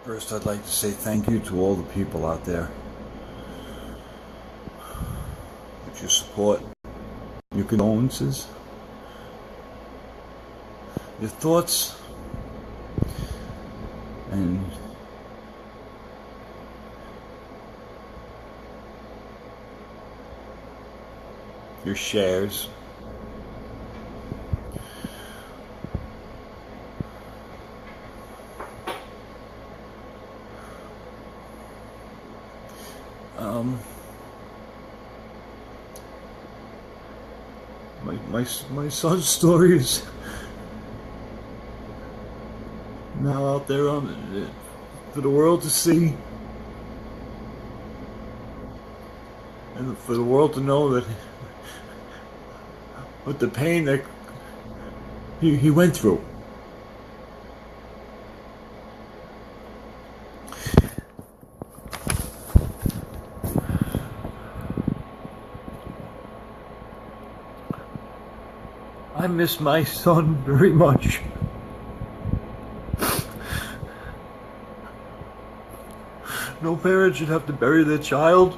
First, I'd like to say thank you to all the people out there with your support, your condolences, your thoughts, and your shares. My son's story is now out there for the world to see, and for the world to know that what the pain that he went through. I miss my son very much. No parent should have to bury their child.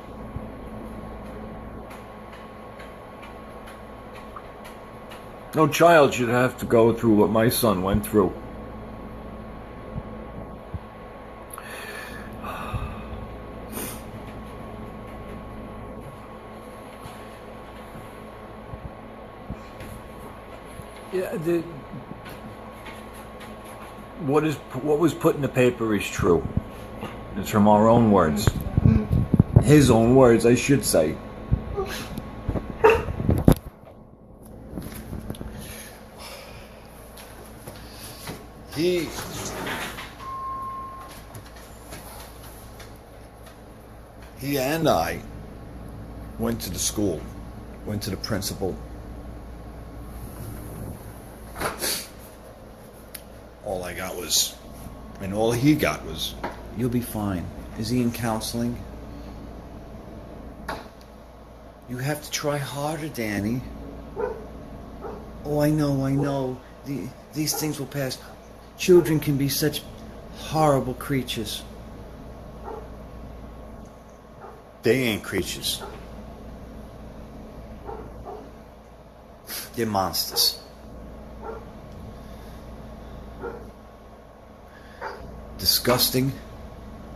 No child should have to go through what my son went through. Yeah, what was put in the paper is true. It's from our own words. His own words, I should say. He and I went to the school, went to the principal. All I got was, and all he got was, "You'll be fine." Is he in counseling? You have to try harder, Danny. Oh, I know. These things will pass. Children can be such horrible creatures. They ain't creatures. They're monsters. Disgusting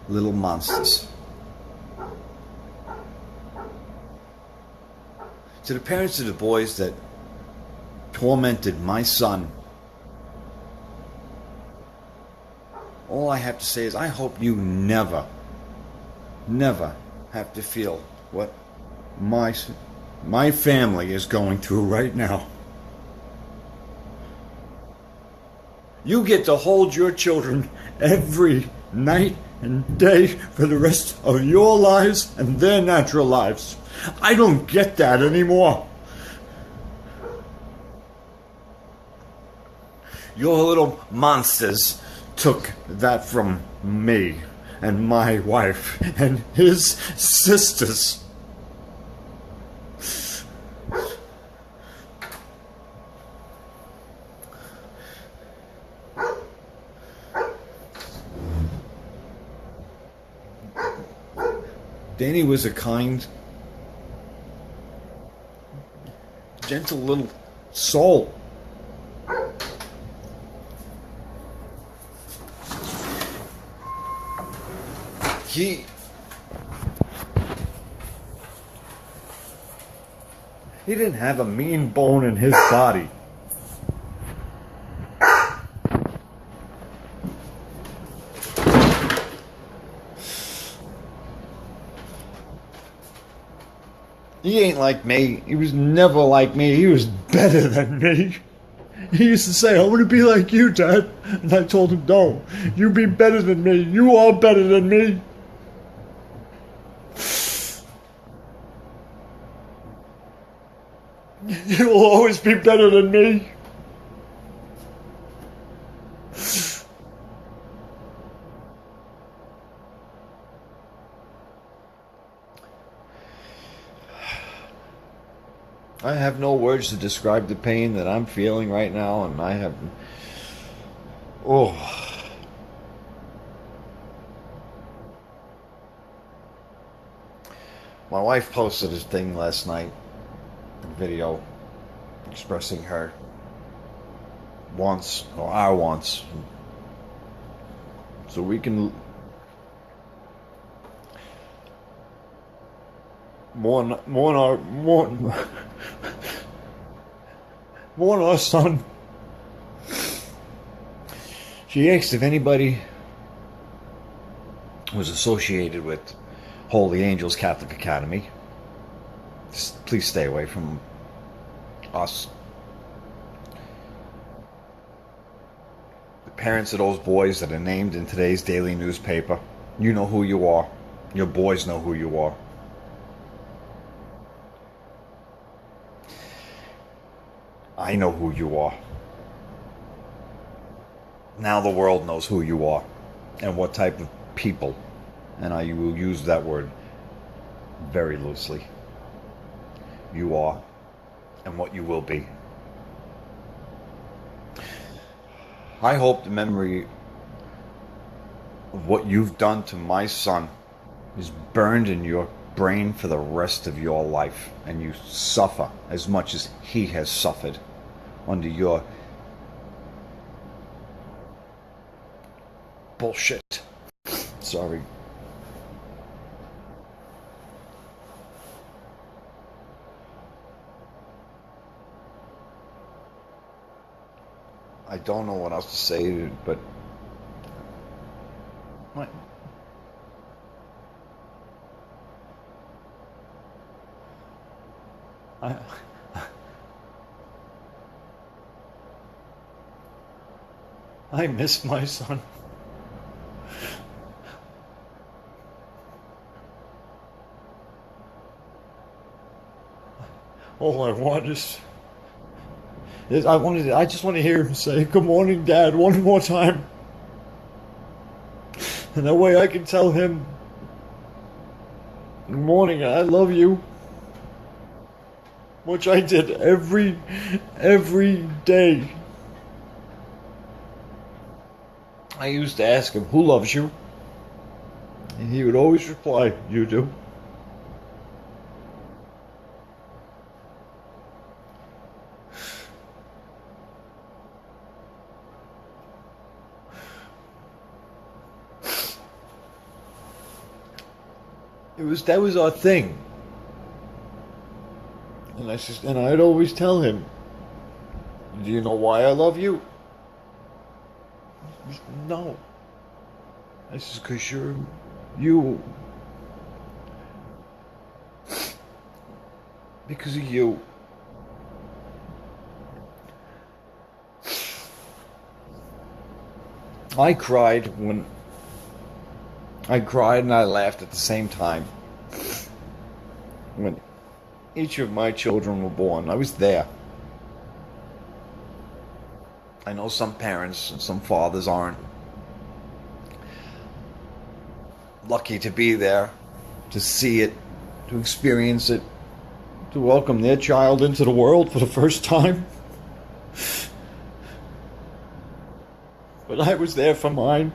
little monsters. To the parents of the boys that tormented my son, all I have to say is I hope you never have to feel what my family is going through right now. You get to hold your children every night and day for the rest of your lives and their natural lives. I don't get that anymore. Your little monsters took that from me and my wife and his sisters. Danny was a kind, gentle little soul. He didn't have a mean bone in his body. He ain't like me. He was never like me. He was better than me. He used to say, "I want to be like you, Dad." And I told him, "No, you be better than me. You are better than me." You will always be better than me. I have no words to describe the pain that I'm feeling right now, and I have... Oh. My wife posted a thing last night, a video, expressing her wants, or our wants, so we can mourn our son. She asked if anybody was associated with Holy Angels Catholic Academy. Just please stay away from us. The parents of those boys that are named in today's daily newspaper, you know who you are. Your boys know who you are. I know who you are. Now the world knows who you are and what type of people, and I will use that word very loosely, you are and what you will be. I hope the memory of what you've done to my son is burned in your brain for the rest of your life, and you suffer as much as he has suffered under your bullshit. Sorry. I don't know what else to say, but I miss my son. All I want is I just want to hear him say, "Good morning, Dad," one more time. And that way I can tell him, "Good morning, I love you." Which I did every day. I used to ask him, "Who loves you?" And he would always reply, "You do." That was our thing. And I'd always tell him, "Do you know why I love you?" He said, "No." I said, "'Cause you. Because of you." I cried and I laughed at the same time. When each of my children were born, I was there. I know some parents and some fathers aren't lucky to be there, to see it, to experience it, to welcome their child into the world for the first time. But I was there for mine.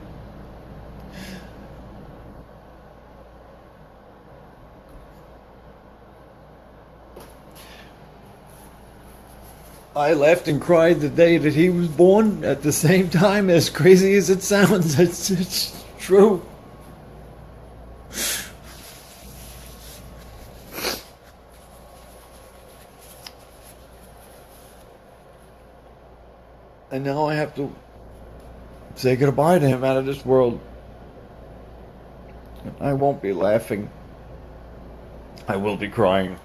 I laughed and cried the day that he was born at the same time, as crazy as it sounds. It's true. And now I have to say goodbye to him out of this world. I won't be laughing. I will be crying.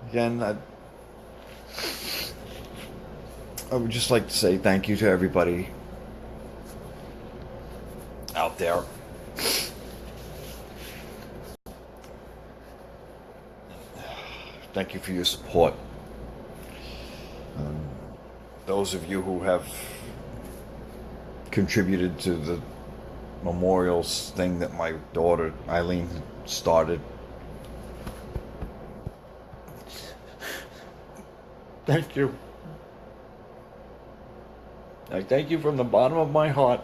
Again, I would just like to say thank you to everybody out there. Thank you for your support. Those of you who have contributed to the memorials thing that my daughter Eileen started. Thank you. I thank you from the bottom of my heart.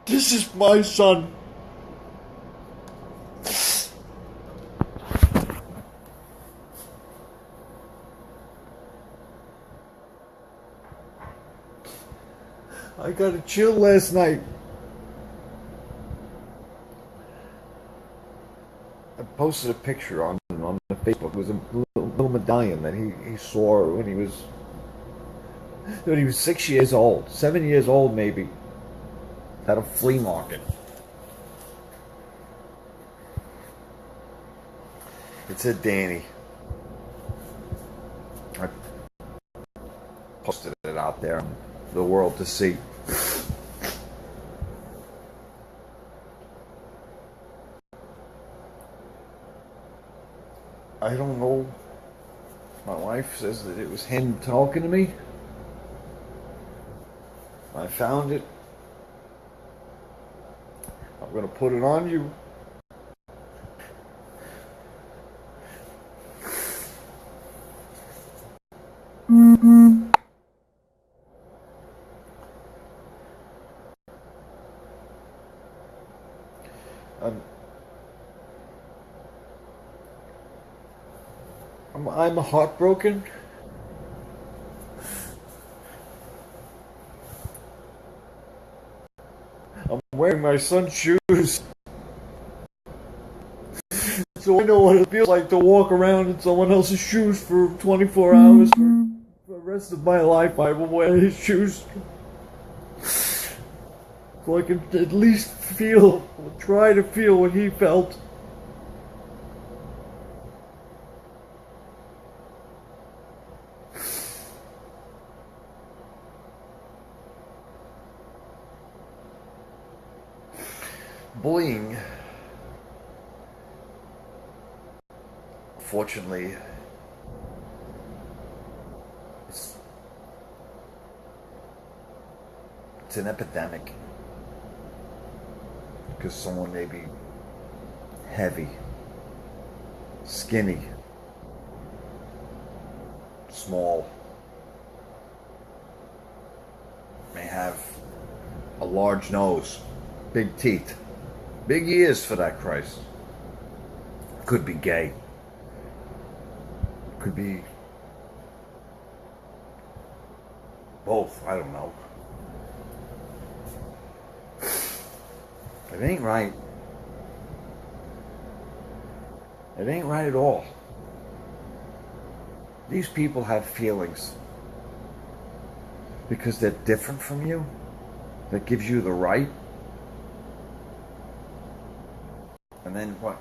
This is my son. I got a chill last night. I posted a picture on the Facebook. It was a little medallion that he saw when he was 6 years old, 7 years old maybe, at a flea market. It said Danny. I posted it out there for the world to see. I don't know. My wife says that it was him talking to me. I found it. I'm going to put it on you. I'm heartbroken. I'm wearing my son's shoes, so I know what it feels like to walk around in someone else's shoes for 24 hours. For the rest of my life, I will wear his shoes, so I can at least feel, or try to feel what he felt. Bullying, fortunately, it's an epidemic because someone may be heavy, skinny, small, may have a large nose, big teeth, big ears for that Christ. Could be gay. Could be both. I don't know. It ain't right. It ain't right at all. These people have feelings because they're different from you. That gives you the right. And then what?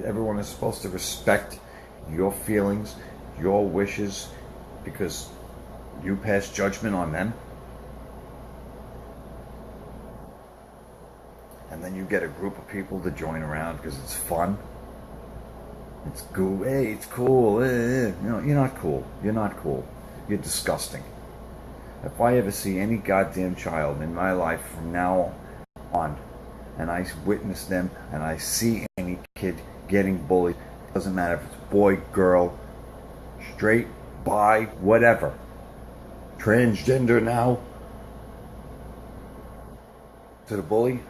Everyone is supposed to respect your feelings, your wishes, because you pass judgment on them. And then you get a group of people to join around because it's fun. It's cool. Hey, it's cool. You know, you're not cool. You're not cool. You're disgusting. If I ever see any goddamn child in my life from now on, and I witness them, and I see any kid getting bullied, doesn't matter if it's boy, girl, straight, bi, whatever, transgender now, to the bully,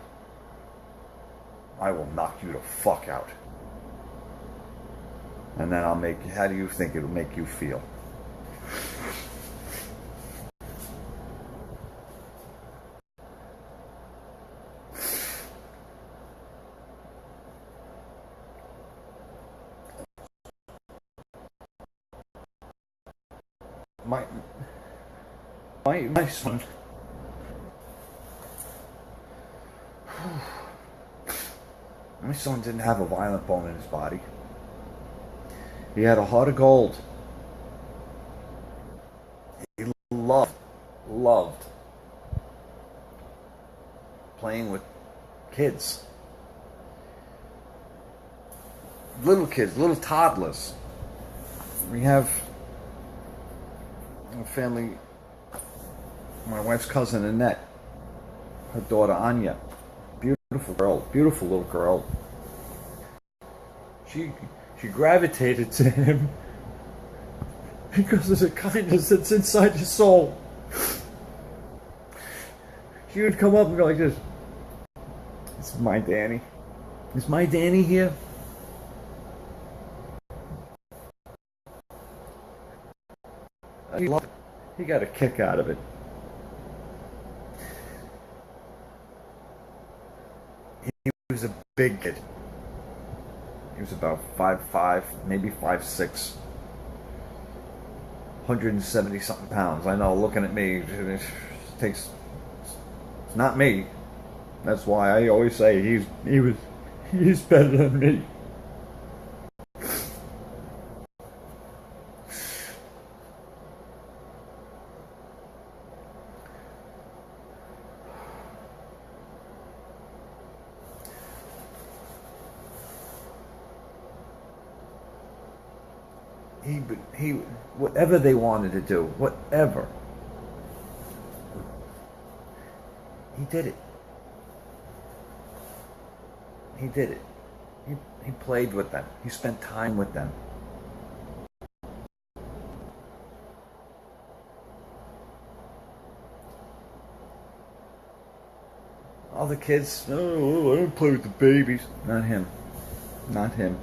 I will knock you the fuck out. And then I'll make you, how do you think it'll make you feel? My son, my son didn't have a violent bone in his body. He had a heart of gold. He loved playing with kids. Little kids, little toddlers. We have a family my wife's cousin Annette, her daughter Anya, beautiful girl, beautiful little girl. She gravitated to him because of the kindness that's inside his soul. She would come up and go like this. This is my Danny. Is my Danny here? He got a kick out of it. He was a big kid. He was about 5'5", maybe 5'6", 170 something pounds. I know, looking at me, it takes. It's not me. That's why I always say he's better than me. He whatever they wanted to do, whatever, he did it. He did it. He played with them. He spent time with them. All the kids, oh, I don't play with the babies. Not him. Not him.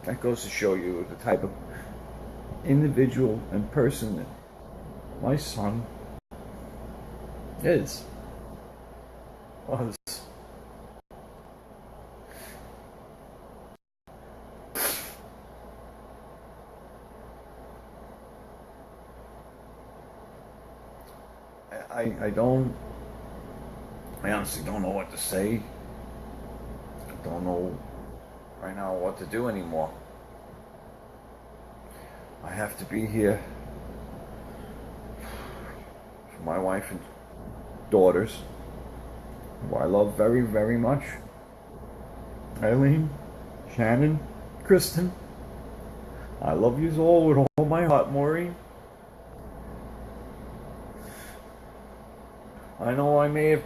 That goes to show you the type of individual and person that my son was. I honestly don't know what to say. I don't know right now what to do anymore. I have to be here for my wife and daughters, who I love very, very much. Eileen, Shannon, Kristen. I love you all with all my heart, Maureen. I know I may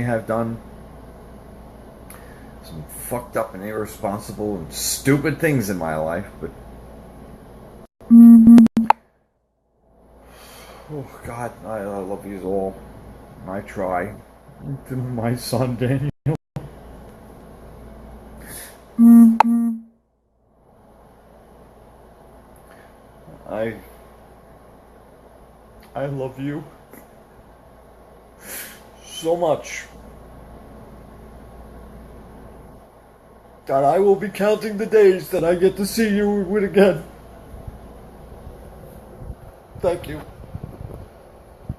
have done some fucked up and irresponsible and stupid things in my life, but oh God, I love you all. I try. To my son Daniel. I love you so much that I will be counting the days that I get to see you again. Thank you.